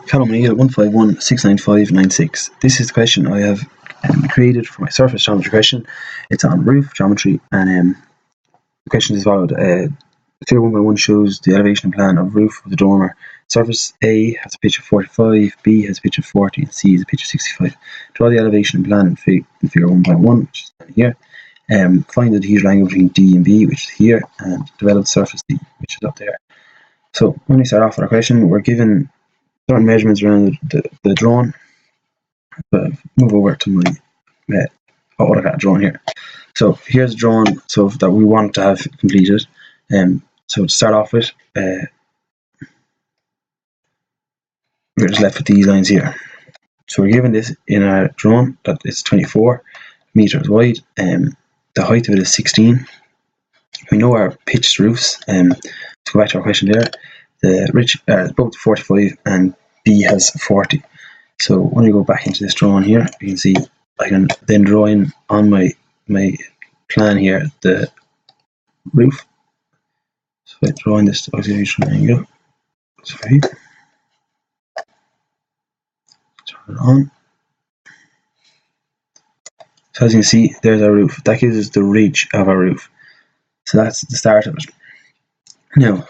Column A 151,695,96. This is the question I have created for my surface geometry question. It's on roof geometry, and the question is as followed. Figure 1.1 shows the elevation plan of roof of the dormer. Surface A has a pitch of 45, B has a pitch of 40, and C has a pitch of 65. Draw the elevation plan in figure 1.1, which is down here. Find the adhesion angle between D and B, which is here, and develop the surface D, which is up there. So when we start off with our question, we're given certain measurements around the drawing. But move over to my AutoCAD drawing here. So here's a drawing so that we want to have completed. So to start off with, we're just left with these lines here. So we're given this in our drawing that it's 24 meters wide. The height of it is 16. We know our pitched roofs. To go back to our question there, both 45 and B has 40. So when we go back into this drawing here, you can see I can then draw in on my plan here the roof. So I draw in this auxiliary triangle. Sorry. Turn it on. So as you can see, there's our roof. That gives us the ridge of our roof. So that's the start of it. Now,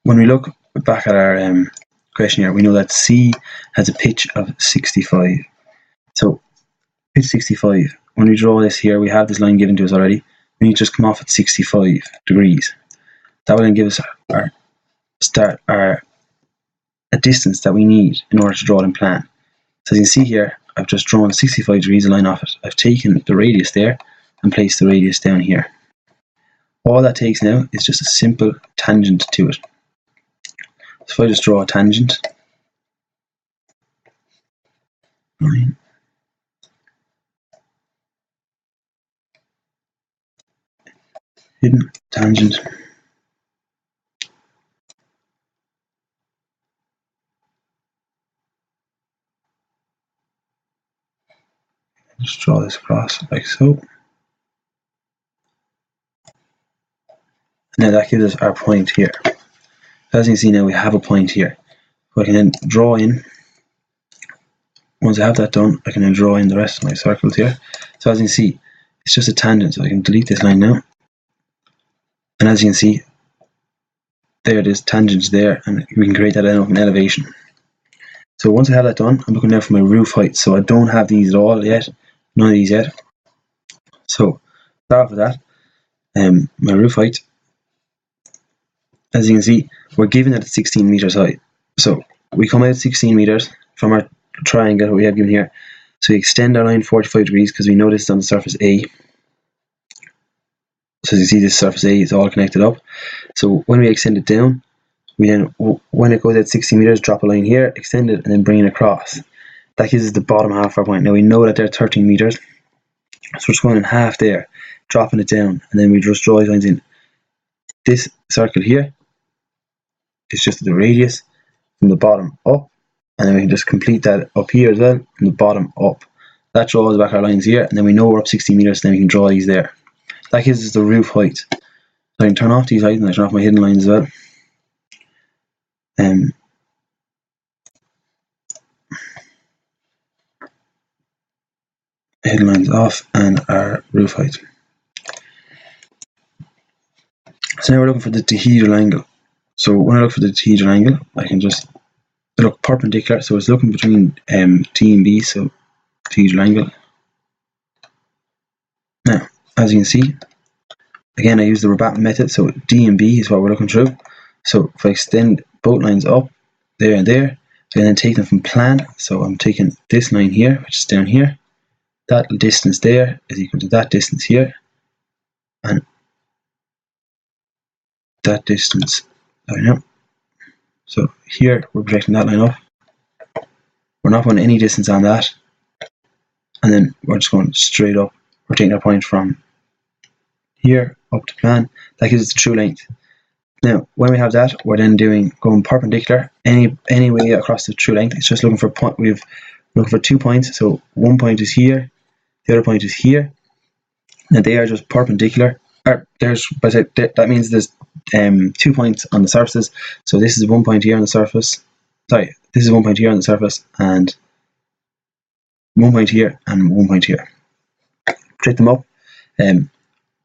when we look back at our question here, we know that C has a pitch of 65. So pitch 65. When we draw this here, we have this line given to us already. We need to just come off at 65 degrees. That will then give us a distance that we need in order to draw it in plan. So as you can see here, I've just drawn 65 degrees a line off it. I've taken the radius there and placed the radius down here. All that takes now is just a simple tangent to it. So if I just draw a tangent, line, hidden tangent, just draw this across like so. Now that gives us our point here. As you can see now, we have a point here. So I can then draw in. Once I have that done, I can then draw in the rest of my circles here. So as you can see, it's just a tangent, so I can delete this line now. And as you can see, there it is, tangents there, and we can create that out of an elevation. So once I have that done, I'm looking now for my roof height. So I don't have these at all yet, none of these yet. So start off with that. My roof height. As you can see, we're given that it's 16 meters high. So we come out 16 meters from our triangle we have given here. So we extend our line 45 degrees because we know this is on the surface A. So as you see, this surface A is all connected up. So when we extend it down, we then, when it goes at 60 meters, drop a line here, extend it, and then bring it across. That gives us the bottom half of our point. Now we know that they're 13 meters. So we're just going in half there, dropping it down, and then we just draw these lines in. This circle here is just the radius from the bottom up, and then we can just complete that up here as well, from the bottom up. That draws back our lines here, and then we know we're up 60 meters, then we can draw these there. That gives us the roof height. So I can turn off these lights, and I turn off my hidden lines as well. Hidden lines off, and our roof height. So now we're looking for the dihedral angle. So when I look for the dihedral angle, I can just look perpendicular. So it's looking between T and B, so dihedral angle. Now, as you can see, again I use the rabatten method, so D and B is what we're looking through. So if I extend both lines up, there and there, I can then take them from plan. So I'm taking this line here, which is down here. That distance there is equal to that distance here, and that distance there now. So here we're projecting that line up. We're not putting any distance on that, and then we're just going straight up. We're taking our point from here up to plan. That gives us the true length. Now, when we have that, we're then going perpendicular any way across the true length. It's just looking for point. We've looking for 2 points. So one point is here, the other point is here. Now they are just perpendicular. That means there's 2 points on the surfaces. So this is 1 point here on the surface. Sorry, this is 1 point here on the surface, and 1 point here, and 1 point here. Project them up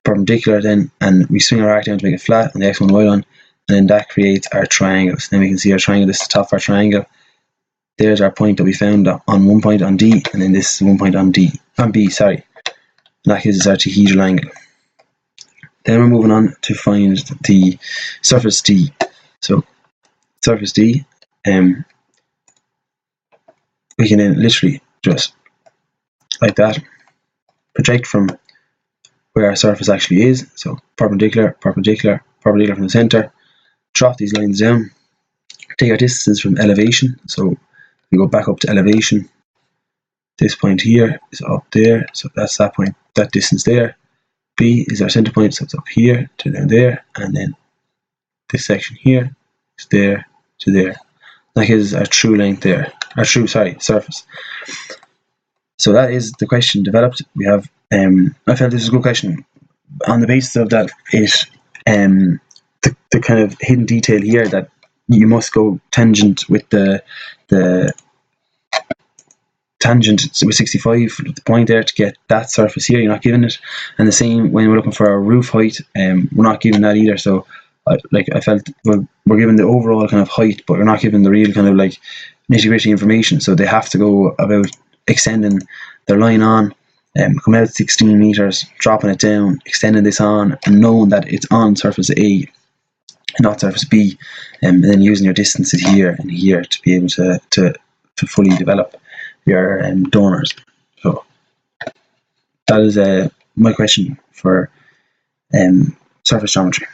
perpendicular then, and we swing our arc down to make it flat on the x1 y line, and then that creates our triangle. So then we can see our triangle. This is the top of our triangle. There's our point that we found on 1 point on D, and then this is 1 point on B, sorry. And that gives us our tetrahedral angle. Then we're moving on to find the surface D. So surface D, we can then literally just like that project from where our surface actually is. So perpendicular, perpendicular, perpendicular from the center. Drop these lines down. Take our distance from elevation. So we go back up to elevation. This point here is up there, so that's that point, that distance there. B is our center point, so it's up here to down there, and then this section here is there to there. That gives our true length there, our true, surface. So that is the question developed. We have, I felt this was a good question. On the basis of that, the kind of hidden detail here that you must go tangent with the tangent with 65, the point there to get that surface here. You're not given it, and the same when we're looking for our roof height, we're not given that either. So I felt we're given the overall kind of height, but we're not given the real kind of like nitty-gritty information. So they have to go about extending their line on, coming out 16 meters, dropping it down, extending this on, and knowing that it's on surface A, not surface B, and then using your distances here and here to be able to fully develop your donors. So that is my question for surface geometry.